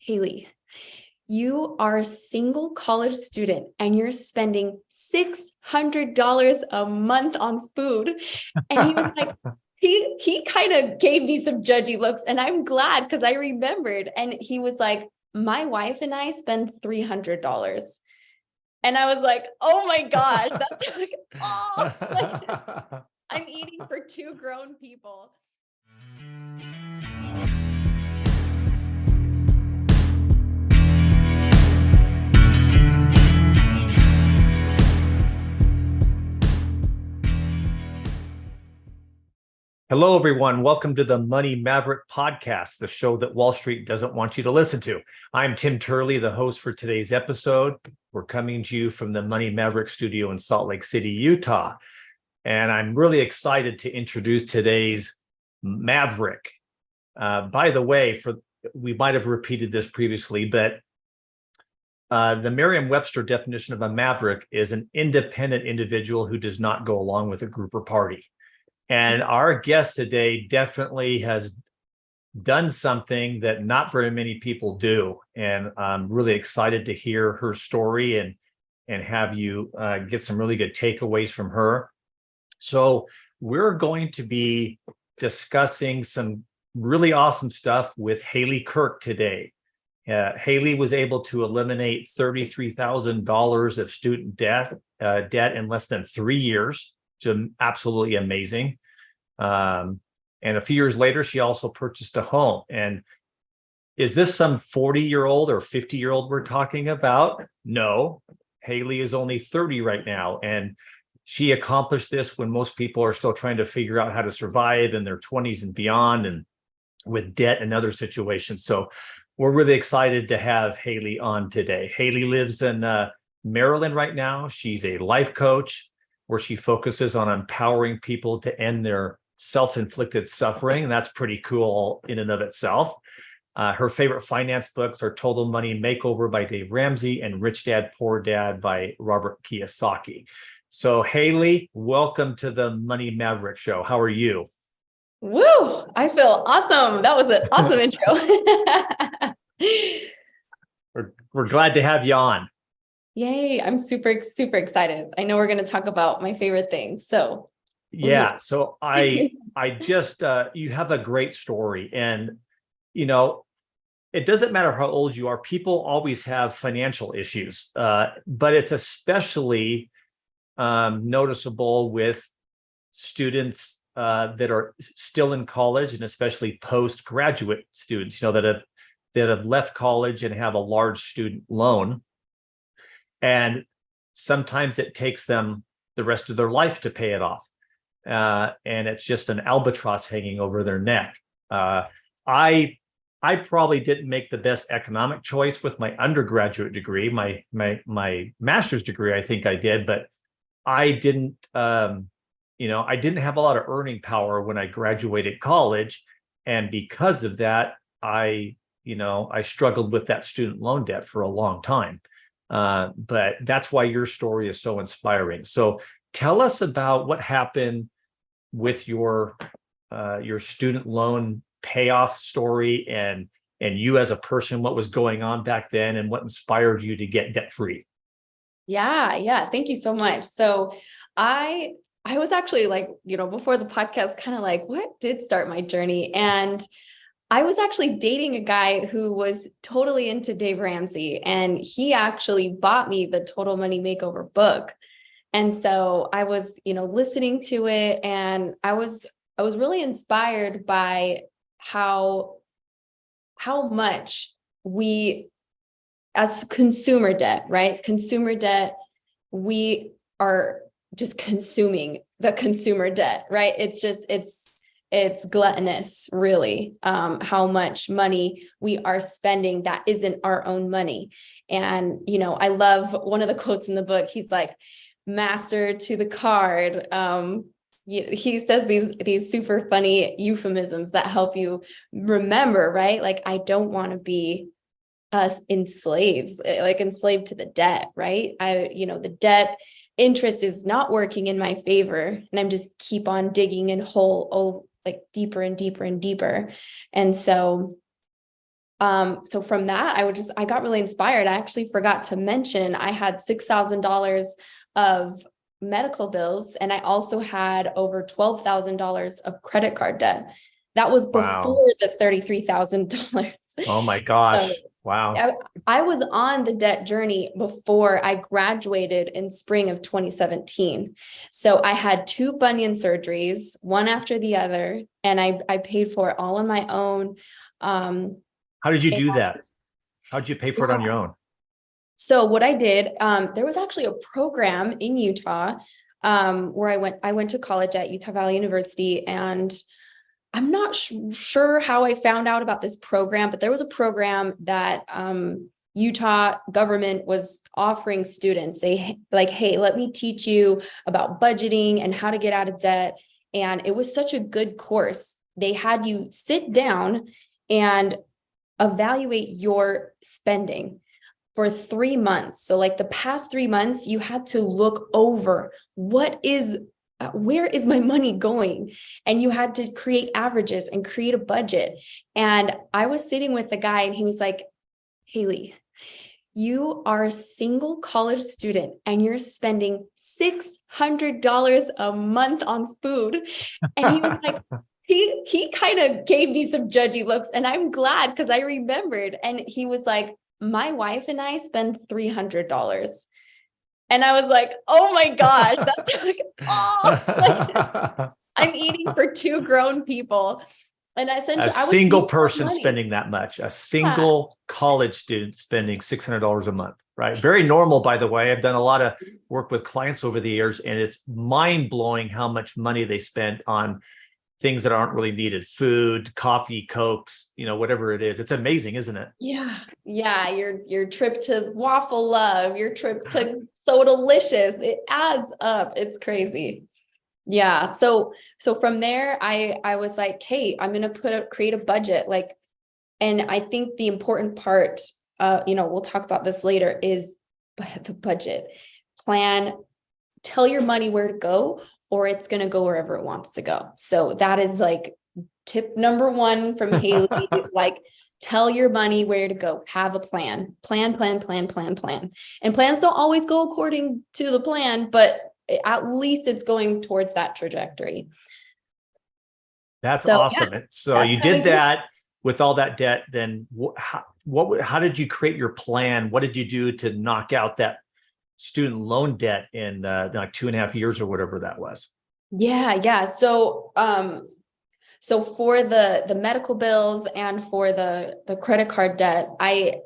Haelly, you are a single college student and you're spending $600 a month on food. And he was like, he kind of gave me some judgy looks, and I'm glad because I remembered. And he was like, my wife and I spend $300. And I was like, oh my gosh, that's like, oh, like I'm eating for two grown people. Hello, everyone. Welcome to the Money Maverick podcast, the show that Wall Street doesn't want you to listen to. I'm Tim Turley, the host for today's episode. We're coming to you from the Money Maverick studio in Salt Lake City, Utah. And I'm really excited to introduce today's Maverick. By the way, we might have repeated this previously, but the Merriam-Webster definition of a maverick is an independent individual who does not go along with a group or party. And our guest today definitely has done something that not very many people do. And I'm really excited to hear her story and have you get some really good takeaways from her. So we're going to be discussing some really awesome stuff with Haelly Kirk today. Haelly was able to eliminate $33,000 of student debt in less than 3 years. Absolutely amazing. And a few years later, she also purchased a home. And is this some 40-year-old or 50-year-old we're talking about? No, Haelly is only 30 right now. And she accomplished this when most people are still trying to figure out how to survive in their 20s and beyond, and with debt and other situations. So we're really excited to have Haelly on today. Haelly lives in Maryland right now. She's a life coach, where she focuses on empowering people to end their self-inflicted suffering. And that's pretty cool in and of itself. Her favorite finance books are Total Money Makeover by Dave Ramsey and Rich Dad, Poor Dad by Robert Kiyosaki. So Haelly, welcome to the Money Maverick Show. How are you? Woo! I feel awesome. That was an awesome intro. We're glad to have you on. Yay. I'm super excited. I know we're going to talk about my favorite things. So yeah. So I just, you have a great story, and, you know, it doesn't matter how old you are. People always have financial issues, but it's especially noticeable with students that are still in college, and especially postgraduate students, that have left college and have a large student loan. And sometimes it takes them the rest of their life to pay it off. And it's just an albatross hanging over their neck. I probably didn't make the best economic choice with my undergraduate degree. My master's degree, I think I did, but I didn't, I didn't have a lot of earning power when I graduated college. And because of that, I struggled with that student loan debt for a long time. But that's why your story is so inspiring. So tell us about what happened with your student loan payoff story, and you as a person, what was going on back then and what inspired you to get debt free. Yeah. Thank you so much. So I was actually before the podcast, kind of like, what did start my journey? And I was actually dating a guy who was totally into Dave Ramsey, and he actually bought me the Total Money Makeover book. And so I was, listening to it, and I was really inspired by how much we, as consumer debt, right? Consumer debt, we are just consuming the consumer debt, right? It's gluttonous, really, how much money we are spending that isn't our own money. And, I love one of the quotes in the book. He's like, master to the card. He says these super funny euphemisms that help you remember, right? Like, I don't want to be enslaved to the debt, right? The debt interest is not working in my favor, and I'm just keep on digging in deeper and deeper and deeper. And so So from that, I got really inspired. I actually forgot to mention I had $6,000 of medical bills, and I also had over $12,000 of credit card debt. That was Wow. before the $33,000. Oh my So gosh. Wow. I was on the debt journey before I graduated in spring of 2017. So I had two bunion surgeries, one after the other, and I paid for it all on my own. How did you And do that? How did you pay for it on your own? so what I did, there was actually a program in Utah, where I went to college at Utah Valley University, and I'm not sure how I found out about this program, but there was a program that Utah government was offering students. They like, hey, let me teach you about budgeting and how to get out of debt. And it was such a good course. They had you sit down and evaluate your spending for 3 months. So like the past 3 months, you had to look over where is my money going? And you had to create averages and create a budget. And I was sitting with the guy and he was like, Haelly, you are a single college student and you're spending $600 a month on food. And he was like, he kind of gave me some judgy looks, and I'm glad because I remembered. And he was like, my wife and I spend $300. And I was like, oh my gosh, that's like, oh, like I'm eating for two grown people. And A essentially I was single eating more person money. spending that much, a Yeah. single college student spending $600 a month, right? Very normal, by the way. I've done a lot of work with clients over the years, and it's mind blowing how much money they spend on things that aren't really needed: food, coffee, Cokes, whatever it is. It's amazing, isn't it? Yeah. Yeah. Your trip to Waffle Love, your trip to So Delicious, it adds up. It's crazy. Yeah. So from there, I was like, hey, I'm gonna create a budget. Like, and I think the important part, we'll talk about this later, is the budget. Plan, tell your money where to go, or it's gonna go wherever it wants to go. So that is like tip number one from Haelly, like tell your money where to go. Have a plan. Plan. And plans don't always go according to the plan, but at least it's going towards that trajectory. That's So yeah, awesome. So that's you how I did did. that with all that debt. Then how did you create your plan? What did you do to knock out that student loan debt in like 2.5 years or whatever that was? Yeah. So for the medical bills and for the credit card debt, I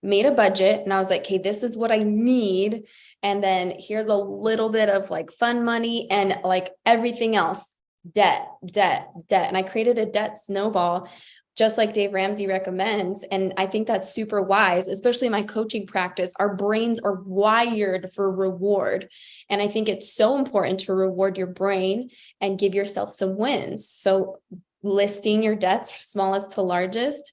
made a budget and I was like, okay, this is what I need. And then here's a little bit of like fun money and like everything else, debt. And I created a debt snowball, just like Dave Ramsey recommends. And I think that's super wise, especially in my coaching practice. Our brains are wired for reward. And I think it's so important to reward your brain and give yourself some wins. So listing your debts, smallest to largest,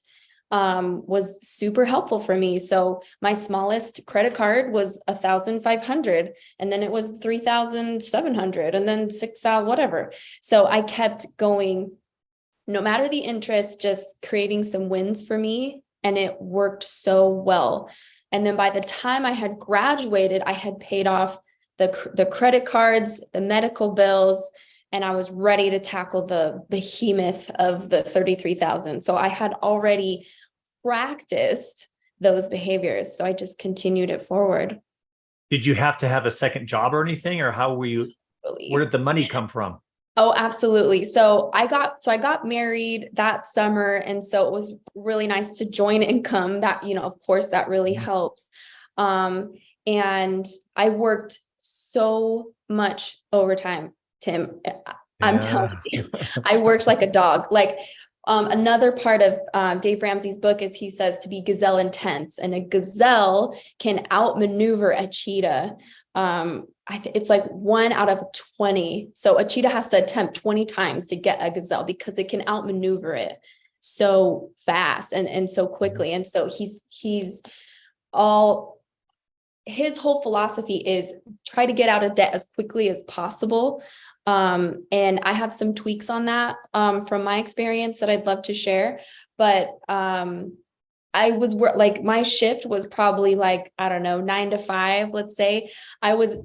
was super helpful for me. So my smallest credit card was 1,500, and then it was 3,700, and then 6,000, whatever. So I kept going, no matter the interest, just creating some wins for me. And it worked so well. And then by the time I had graduated, I had paid off the credit cards, the medical bills, and I was ready to tackle the behemoth of the 33,000. So I had already practiced those behaviors. So I just continued it forward. Did you have to have a second job or anything, or how were you? Where did the money come from? Oh, absolutely. So I got married that summer. And so it was really nice to join income that, of course, that really helps. And I worked so much overtime, Tim. I'm telling Yeah. you, I worked like a dog. Like, another part of Dave Ramsey's book is he says to be gazelle intense, and a gazelle can outmaneuver a cheetah. It's like 1 out of 20. So a cheetah has to attempt 20 times to get a gazelle because it can outmaneuver it so fast and so quickly. And so his whole philosophy is try to get out of debt as quickly as possible. And I have some tweaks on that, from my experience that I'd love to share. But, like my shift was probably like, I don't know, 9 to 5, let's say. I was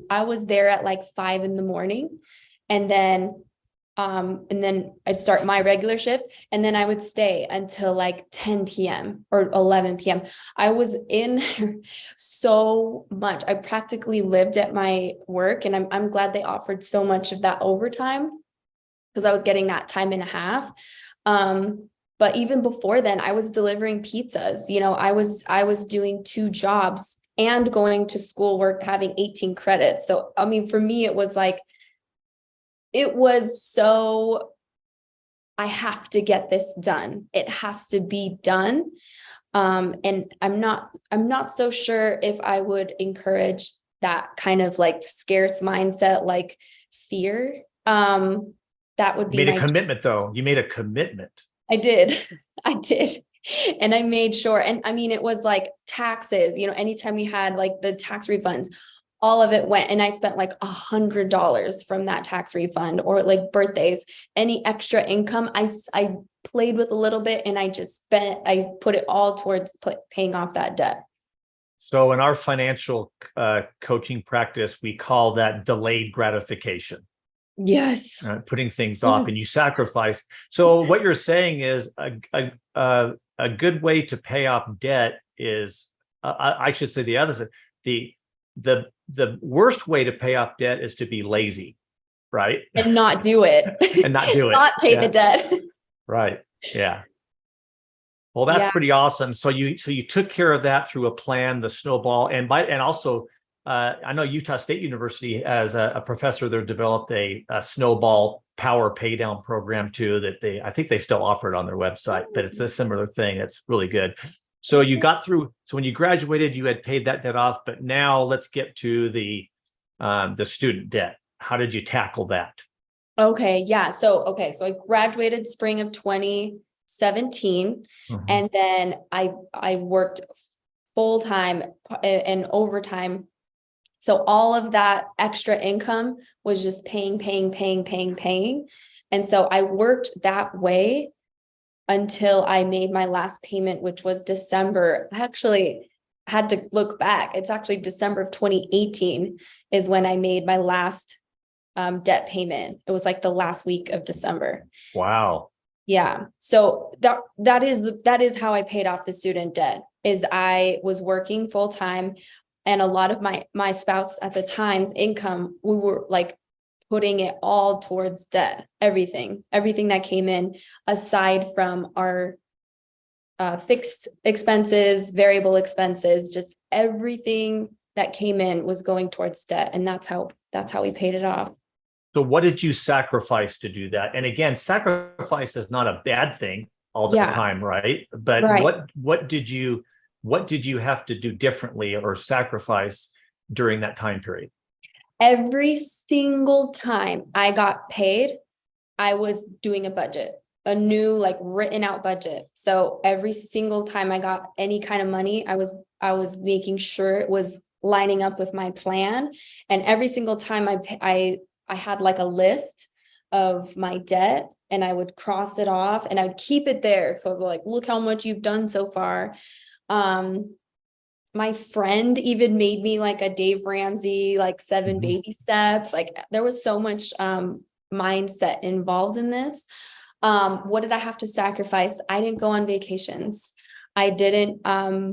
there at like 5 a.m. And then I'd start my regular shift, and then I would stay until like 10 p.m. or 11 p.m. I was in there so much. I practically lived at my work, and I'm glad they offered so much of that overtime because I was getting that time and a half. But even before then, I was delivering pizzas. I was doing 2 jobs and going to school, work, having 18 credits. So, I mean, for me, it was so, I have to get this done. It has to be done. And I'm not so sure if I would encourage that kind of like scarce mindset, like fear. That would be You made a commitment though. You made a commitment. I did. I did. And I made sure. And I mean, it was like taxes, anytime we had like the tax refunds, all of it went, and I spent like $100 from that tax refund, or like birthdays, any extra income. I played with a little bit, and I put it all towards paying off that debt. So in our financial coaching practice, we call that delayed gratification. Yes. Putting things off, and you sacrifice. So what you're saying is a good way to pay off debt is, I should say the other side, the worst way to pay off debt is to be lazy, right? And not do it. And not do it. Not pay the debt. Right. Yeah. Well, that's pretty awesome. So you took care of that through a plan, the Snowball, and also I know Utah State University, as a professor there, developed a Snowball power pay down program too, that I think they still offer it on their website, but it's a similar thing. It's really good. So you got through. So when you graduated, you had paid that debt off, but now let's get to the student debt. How did you tackle that? Okay. Yeah. So I graduated spring of 2017, and then I worked full time and overtime. So all of that extra income was just paying. And so I worked that way until I made my last payment, which was December. I actually had to look back. It's actually December of 2018 is when I made my last debt payment. It was like the last week of December. Wow. Yeah. So that is how I paid off the student debt. Is I was working full time, and a lot of my spouse at the time's income, we were like putting it all towards debt, everything that came in, aside from our fixed expenses, variable expenses, just everything that came in was going towards debt. And that's how we paid it off. So what did you sacrifice to do that? And again, sacrifice is not a bad thing all the time, right? But what did you have to do differently or sacrifice during that time period? Every single time I got paid, I was doing a budget, a new like written out budget. So every single time I got any kind of money, I was making sure it was lining up with my plan. And every single time I had like a list of my debt, and I would cross it off, and I would keep it there. So I was like, look how much you've done so far. My friend even made me like a Dave Ramsey, like 7 baby steps. Like there was so much mindset involved in this. What did I have to sacrifice? I didn't go on vacations. I didn't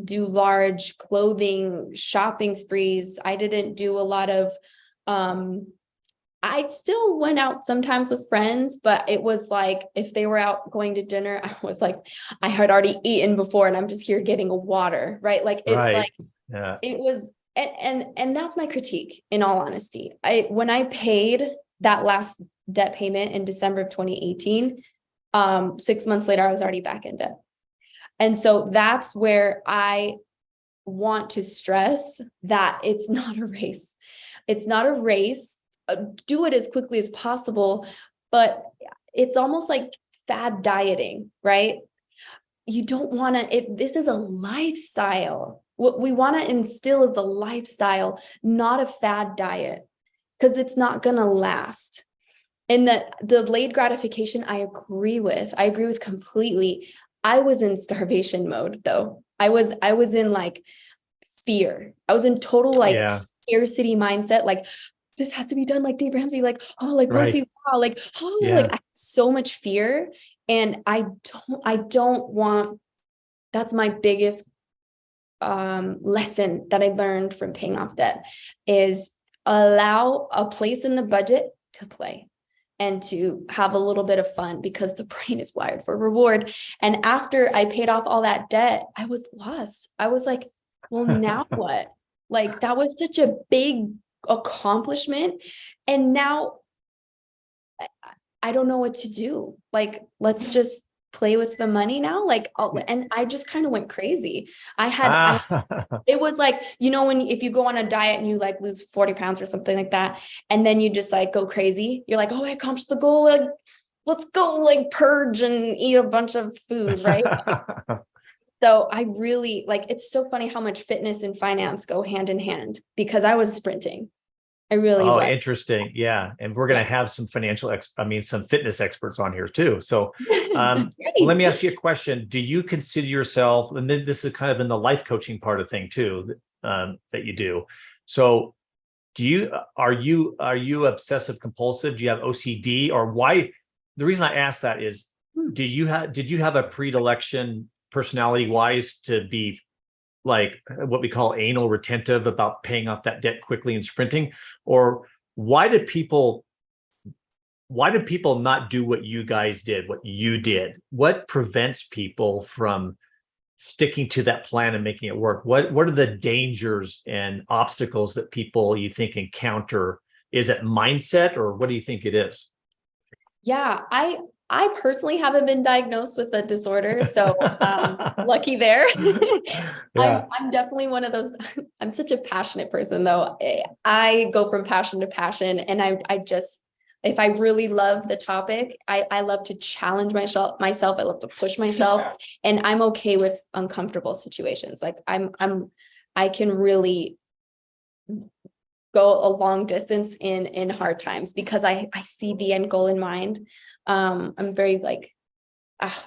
do large clothing shopping sprees. I didn't do a lot of I still went out sometimes with friends, but it was like if they were out going to dinner, I was like, I had already eaten before, and I'm just here getting a water, right? Like it's it was, and that's my critique. In all honesty, when I paid that last debt payment in December of 2018, 6 months later, I was already back in debt, and so that's where I want to stress that it's not a race. It's not a race. Do it as quickly as possible, but it's almost like fad dieting, right? You don't want to, this is a lifestyle. What we want to instill is a lifestyle, not a fad diet, because it's not going to last. And the delayed gratification, I agree with completely. I was in starvation mode though. I was in like fear. I was in total like Yeah, scarcity mindset. Like this has to be done like Dave Ramsey. Like, oh, like what if right. he, wow, like, oh, like Yeah. I have so much fear. And I don't want, that's my biggest lesson that I learned from paying off debt is allow a place in the budget to play and to have a little bit of fun because the brain is wired for reward. And after I paid off all that debt, I was lost. I was like, well, now what? Like that was such a big accomplishment. And now I don't know what to do. Like, let's just play with the money now. Like, and I just kind of went crazy. I Ah, it was like, you know, when if you go on a diet and you like lose 40 pounds or something like that, and then you just like go crazy, you're like, oh, I accomplished the goal. Like, let's go like purge and eat a bunch of food, right? So I really like it's so funny how much fitness and finance go hand in hand because I was sprinting. I really Oh, was. interesting. Yeah. And we're going Yeah. to have some some fitness experts on here too. So, That's let great. me ask you a question. Do you consider yourself, and then this is kind of in the life coaching part of thing too, that you do. So, are you obsessive compulsive? Do you have OCD or why? The reason I ask that is, did you have a predilection personality wise to be like what we call anal retentive about paying off that debt quickly and sprinting? Or why do people not do what you guys did, what you did? What prevents people from sticking to that plan and making it work? What are the dangers and obstacles that people you think encounter? Is it mindset or what do you think it is? Yeah, I personally haven't been diagnosed with a disorder, so lucky there. Yeah. I'm definitely one of those. I'm such a passionate person, though. I go from passion to passion, and I just if I really love the topic, I love to challenge myself. I love to push myself, and I'm okay with uncomfortable situations. Like I can really go a long distance in hard times because I see the end goal in mind. I'm very like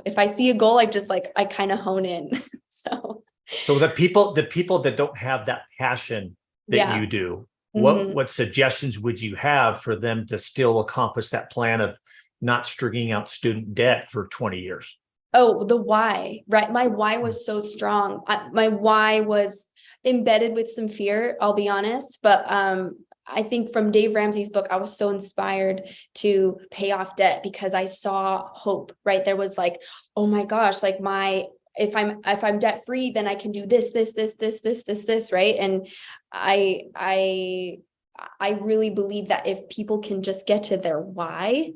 if I see a goal, I just like I kind of hone in. So So the people that don't have that passion that yeah. you do, Mhm. what suggestions would you have for them to still accomplish that plan of not stringing out student debt for 20 years? Oh, the why, right? My why was so strong. My why was embedded with some fear, I'll be honest. But I think from Dave Ramsey's book, I was so inspired to pay off debt because I saw hope, right? There was like, oh my gosh, like if I'm debt free, then I can do this, right? And I I I really believe that if people can just get to their why,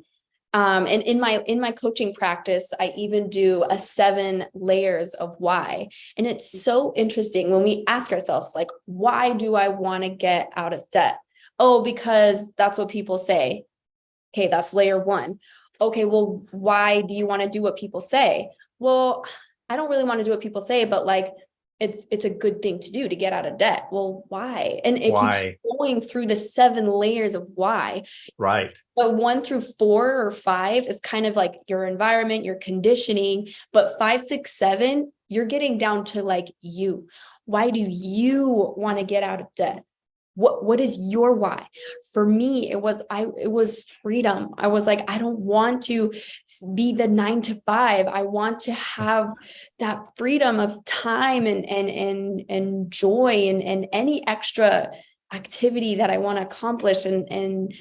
and in my coaching practice, I even do a 7 layers of why. And it's so interesting when we ask ourselves, like, why do I want to get out of debt? Oh, because that's what people say. Okay, that's layer one. Okay, well, why do you want to do what people say? Well, I don't really want to do what people say, but like it's a good thing to do to get out of debt. Well, why? And if you keep Why? going through the 7 layers of why, Right. the 1 through 4 or 5 is kind of like your environment, your conditioning, but 5, 6, 7, you're getting down to like you. Why do you want to get out of debt? What is your why? For me, it was freedom. I was like, I don't want to be the 9 to 5. I want to have that freedom of time and joy and any extra activity that I want to accomplish and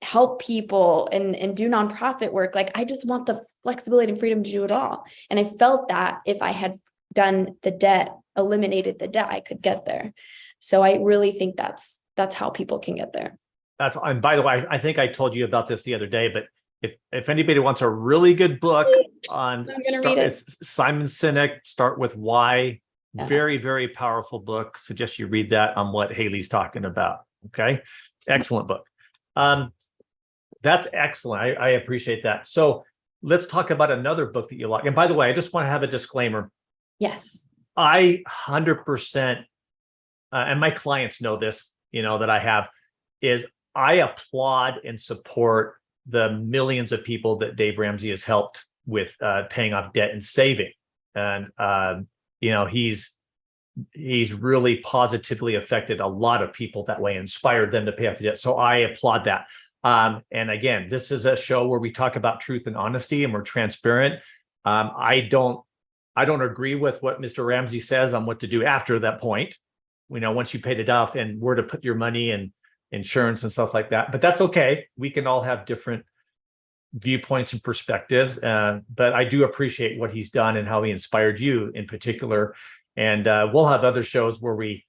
help people and do nonprofit work. Like I just want the flexibility and freedom to do it all. And I felt that if I had done the debt, eliminated the debt, I could get there. So I really think that's how people can get there. And by the way, I think I told you about this the other day, but if anybody wants a really good book on I'm gonna read it. it's Simon Sinek, Start with Why. Yeah. Very, very powerful book. Suggest you read that on what Haellys talking about. Okay. Excellent book. That's excellent. I appreciate that. So let's talk about another book that you like. And by the way, I just want to have a disclaimer. Yes. I 100%, and my clients know this, that I have, is I applaud and support the millions of people that Dave Ramsey has helped with paying off debt and saving. And, he's really positively affected a lot of people that way, inspired them to pay off the debt. So I applaud that. And again, this is a show where we talk about truth and honesty, and we're transparent. I don't agree with what Mr. Ramsey says on what to do after that point. Once you paid it off and where to put your money and insurance and stuff like that. But that's okay. We can all have different viewpoints and perspectives. But I do appreciate what he's done and how he inspired you in particular. And we'll have other shows where we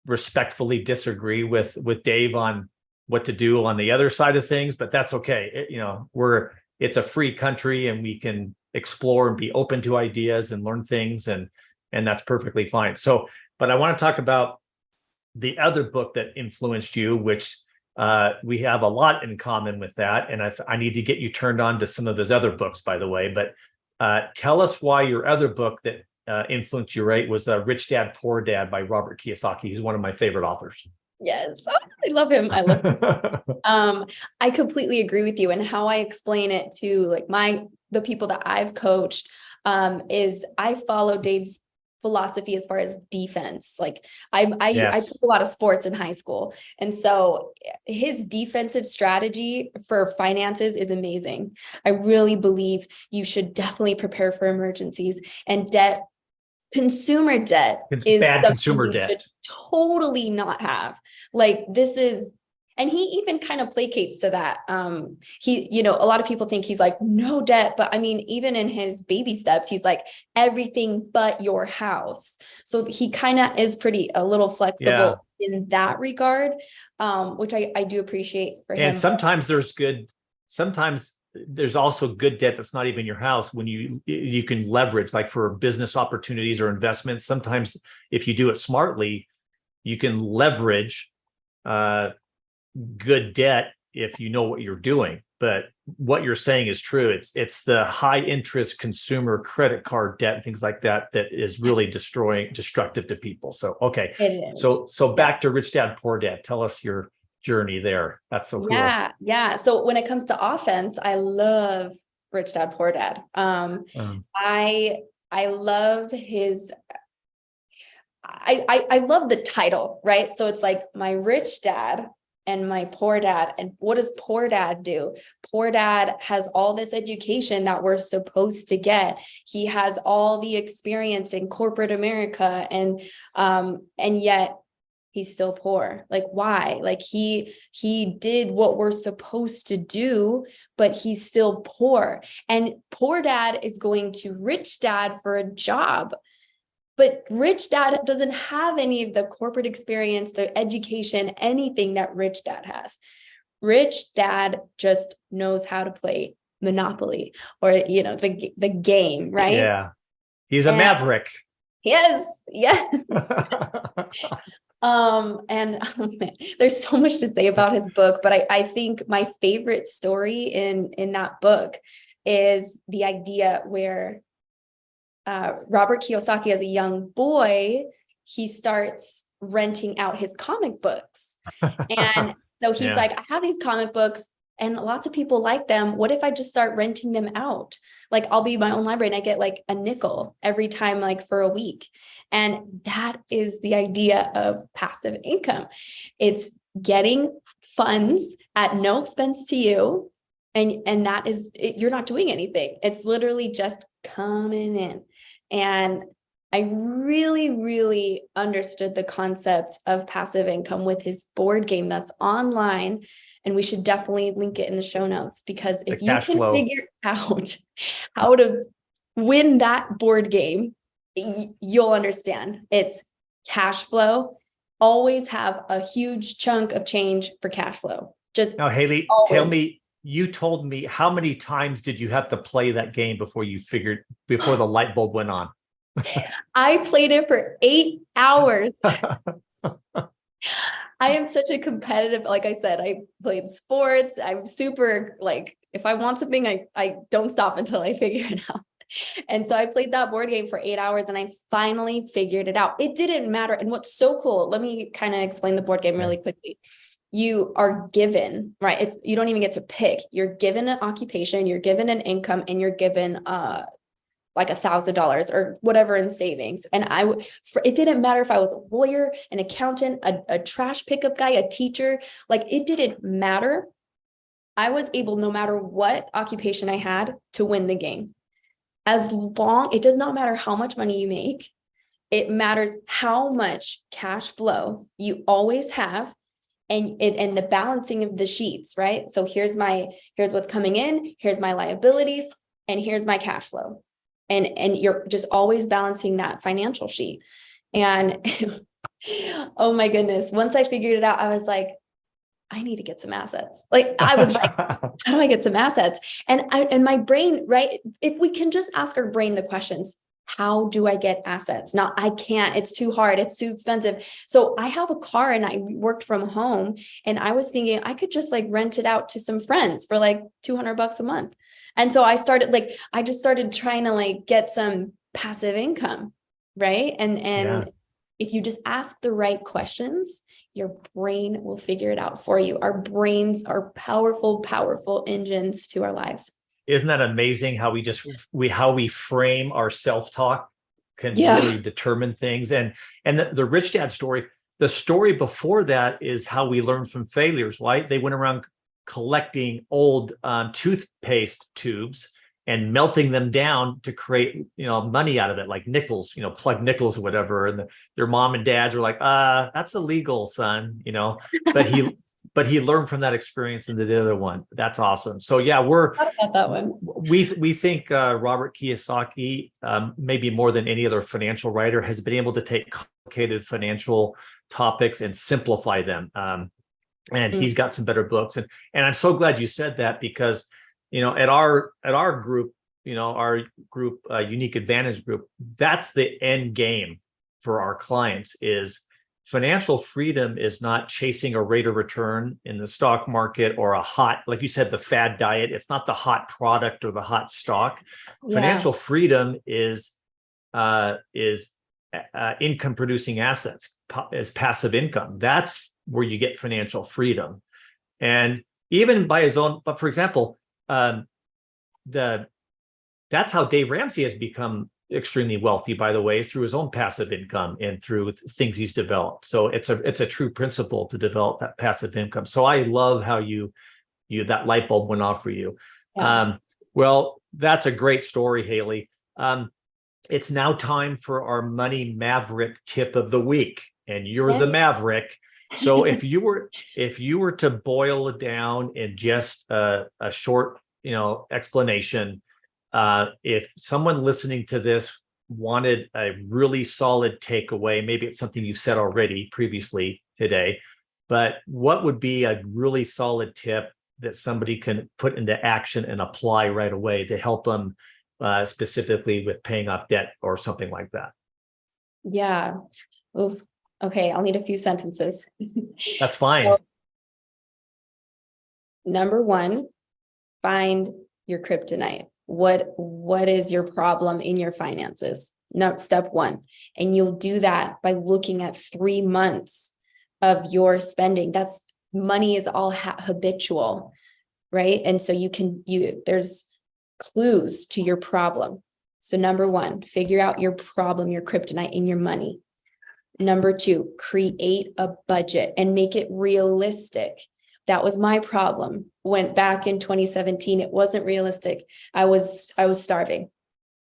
respectfully disagree with Dave on what to do on the other side of things, but that's okay. It's a free country, and we can explore and be open to ideas and learn things, and that's perfectly fine. So, but I want to talk about the other book that influenced you, which we have a lot in common with that. And I need to get you turned on to some of his other books, by the way, but tell us why your other book that influenced you, right, was Rich Dad, Poor Dad by Robert Kiyosaki. He's one of my favorite authors. Yes, I love him. I completely agree with you. And how I explain it to the people that I've coached is I follow Dave's philosophy as far as defense. I played a lot of sports in high school. And so his defensive strategy for finances is amazing. I really believe you should definitely prepare for emergencies, and consumer debt is bad. Consumer debt totally not have. And he even kind of placates to that. A lot of people think he's like, no debt, but I mean, even in his baby steps, he's like everything but your house. So he kind of is a little flexible in that regard, which I do appreciate for him. And sometimes there's also good debt that's not even your house, when you can leverage, like for business opportunities or investments. Sometimes if you do it smartly, you can leverage good debt if you know what you're doing. But what you're saying is true. It's the high interest consumer credit card debt and things like that is really destructive to people. So okay, so back to Rich Dad Poor Dad. Tell us your journey there. That's so cool. Yeah. So when it comes to offense, I love Rich Dad Poor Dad. I love his. I love the title, right? So it's like my rich dad and my poor dad. And what does poor dad do? Poor dad has all this education that we're supposed to get. He has all the experience in corporate America, and yet he's still poor. Why? He did what we're supposed to do, but he's still poor. And poor dad is going to rich dad for a job. But rich dad doesn't have any of the corporate experience, the education, anything that rich dad has. Rich dad just knows how to play Monopoly or, the game, right? Yeah. He's a maverick. Yes. There's so much to say about his book, but I think my favorite story in that book is the idea where Robert Kiyosaki, as a young boy, he starts renting out his comic books. And so he's like, I have these comic books and lots of people like them. What if I just start renting them out? I'll be my own library and I get a nickel every time, for a week. And that is the idea of passive income. It's getting funds at no expense to you. And that is, you're not doing anything. It's literally just coming in. And I really, really understood the concept of passive income with his board game that's online. And we should definitely link it in the show notes, because if you can figure out how to win that board game, you'll understand. It's cash flow. Always have a huge chunk of change for cash flow. Just now, Haelly, tell me, you told me, how many times did you have to play that game before the light bulb went on? I played it for 8 hours. I am such a competitive, like I said, I played sports. I'm super, if I want something, I don't stop until I figure it out. And so I played that board game for 8 hours and I finally figured it out. It didn't matter. And what's so cool, let me kind of explain the board game really quickly. You are given, right? You don't even get to pick. You're given an occupation, you're given an income, and you're given like $1,000 or whatever in savings. And it didn't matter if I was a lawyer, an accountant, a trash pickup guy, a teacher, like it didn't matter. I was able, no matter what occupation I had, to win the game. It does not matter how much money you make. It matters how much cash flow you always have, and the balancing of the sheets, right? So here's what's coming in, here's my liabilities, and here's my cash flow. And you're just always balancing that financial sheet. And oh my goodness, once I figured it out, I was like, I need to get some assets. Like I was like, how do I get some assets? And my brain, right? If we can just ask our brain the questions, how do I get assets? Now I can't, it's too hard. It's too expensive. So I have a car and I worked from home, and I was thinking I could just like rent it out to some friends for like $200 a month. And so I just started trying to like get some passive income. Right. And if you just ask the right questions, your brain will figure it out for you. Our brains are powerful, powerful engines to our lives. Isn't that amazing how we frame our self-talk can really determine things? And the rich dad story, the story before that is how we learn from failures, right? They went around collecting old toothpaste tubes and melting them down to create, money out of it, like nickels, plug nickels or whatever. And their mom and dads were like, that's illegal, son, but he learned from that experience and the other one. That's awesome. So yeah, that one. We think Robert Kiyosaki, maybe more than any other financial writer, has been able to take complicated financial topics and simplify them. And he's got some better books. And I'm so glad you said that, because at our group, our group, Unique Advantage Group, that's the end game for our clients. Is financial freedom is not chasing a rate of return in the stock market or a hot, like you said, the fad diet. It's not the hot product or the hot stock. Yeah. Financial freedom is income producing assets, is passive income. That's where you get financial freedom. And even by his own, but for example, that's how Dave Ramsey has become extremely wealthy, by the way, is through his own passive income and through things he's developed. So it's a true principle to develop that passive income. So I love how you that light bulb went off for you. Yeah. Well, that's a great story, Haelly. It's now time for our Money Maverick tip of the week, and you're the Maverick. So if you were to boil it down in just a short, explanation, if someone listening to this wanted a really solid takeaway, maybe it's something you said already previously today, but what would be a really solid tip that somebody can put into action and apply right away to help them specifically with paying off debt or something like that? Yeah. Oof. Okay, I'll need a few sentences. That's fine. So, number one, find your kryptonite. What is your problem in your finances? No, step one. And you'll do that by looking at 3 months of your spending. That's money is all habitual, right? And so there's clues to your problem. So number one, figure out your problem, your kryptonite in your money. Number two, create a budget and make it realistic. That was my problem. Went back in 2017, it wasn't realistic. I was starving,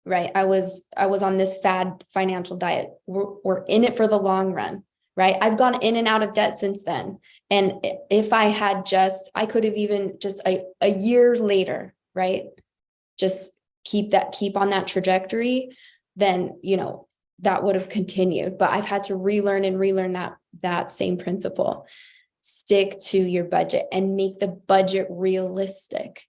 right? I was on this fad financial diet. We're in it for the long run, right? I've gone in and out of debt since then. And if I had I could have even just a year later, right? Just keep on that trajectory, then, that would have continued. But I've had to relearn that same principle. Stick to your budget and make the budget realistic.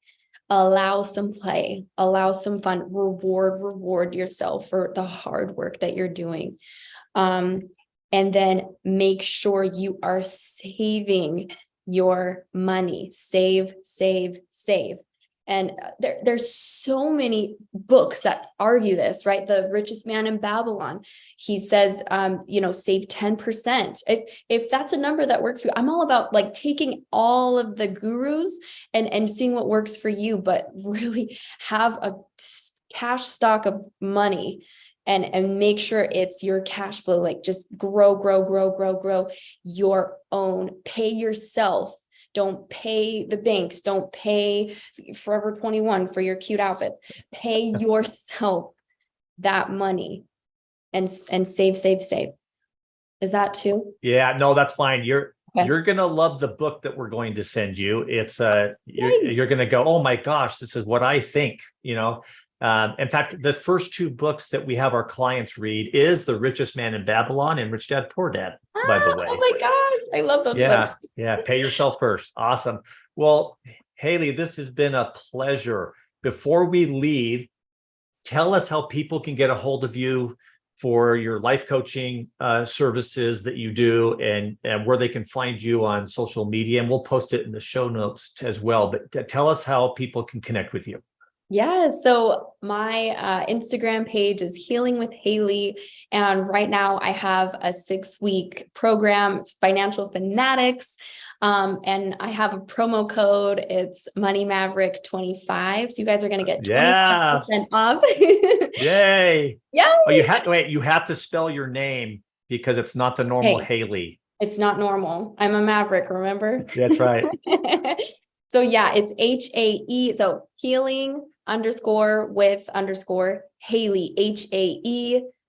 Allow some play, allow some fun, reward yourself for the hard work that you're doing. And then make sure you are saving your money. Save. And there's so many books that argue this, right? The Richest Man in Babylon, he says, save 10%. If that's a number that works for you, I'm all about like taking all of the gurus and seeing what works for you, but really have a cash stock of money and make sure it's your cash flow, like just grow your own, pay yourself. Don't pay the banks. Don't pay Forever 21 for your cute outfits. Pay yourself that money and save. Is that too? Yeah, no, that's fine. You're Okay. gonna love the book that we're going to send you. It's you're gonna go, oh my gosh, this is what I think, you know. In fact, the first two books that we have our clients read is The Richest Man in Babylon and Rich Dad Poor Dad, by the way. Oh my gosh, I love those books. Yeah, pay yourself first. Awesome. Well, Haelly, this has been a pleasure. Before we leave, tell us how people can get a hold of you for your life coaching services that you do, and where they can find you on social media. And we'll post it in the show notes as well. But tell us how people can connect with you. Yeah, so my Instagram page is Healing with Haelly. And right now I have a 6-week program. It's Financial Fanatics. And I have a promo code. It's Money Maverick 25. So you guys are going to get 25% off. Yay. Yeah. Oh, you have to spell your name because it's not the normal Haelly. It's not normal. I'm a Maverick, remember? That's right. So yeah, it's HAE. So healing _with Haelly,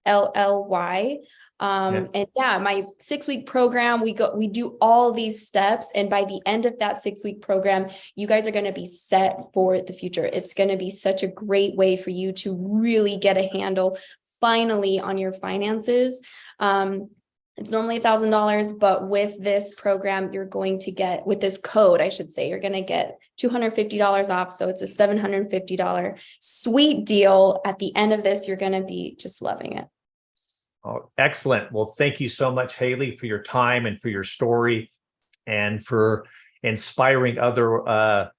HAELLY. And yeah, my 6-week program, we do all these steps. And by the end of that 6-week program, you guys are going to be set for the future. It's going to be such a great way for you to really get a handle finally on your finances. It's normally $1,000, but with this program, you're going to get, with this code, I should say, you're going to get $250 off. So it's a $750 sweet deal. At the end of this, you're going to be just loving it. Oh, excellent. Well, thank you so much, Haelly, for your time and for your story and for inspiring other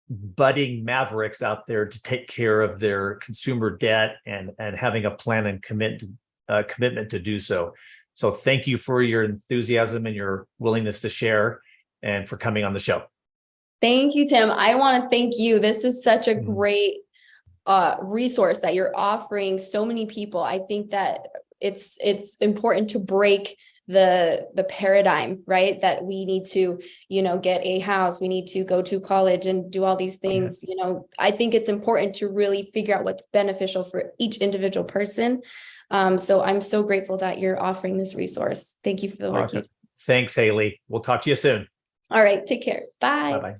budding mavericks out there to take care of their consumer debt and having a plan and commitment to do so. So thank you for your enthusiasm and your willingness to share and for coming on the show. Thank you, Tim. I want to thank you. This is such a great resource that you're offering so many people. I think that it's important to break the paradigm, right? That we need to, get a house, we need to go to college and do all these things. I think it's important to really figure out what's beneficial for each individual person. So I'm so grateful that you're offering this resource. Thank you for the work. Thanks, Haelly. We'll talk to you soon. All right. Take care. Bye. Bye-bye.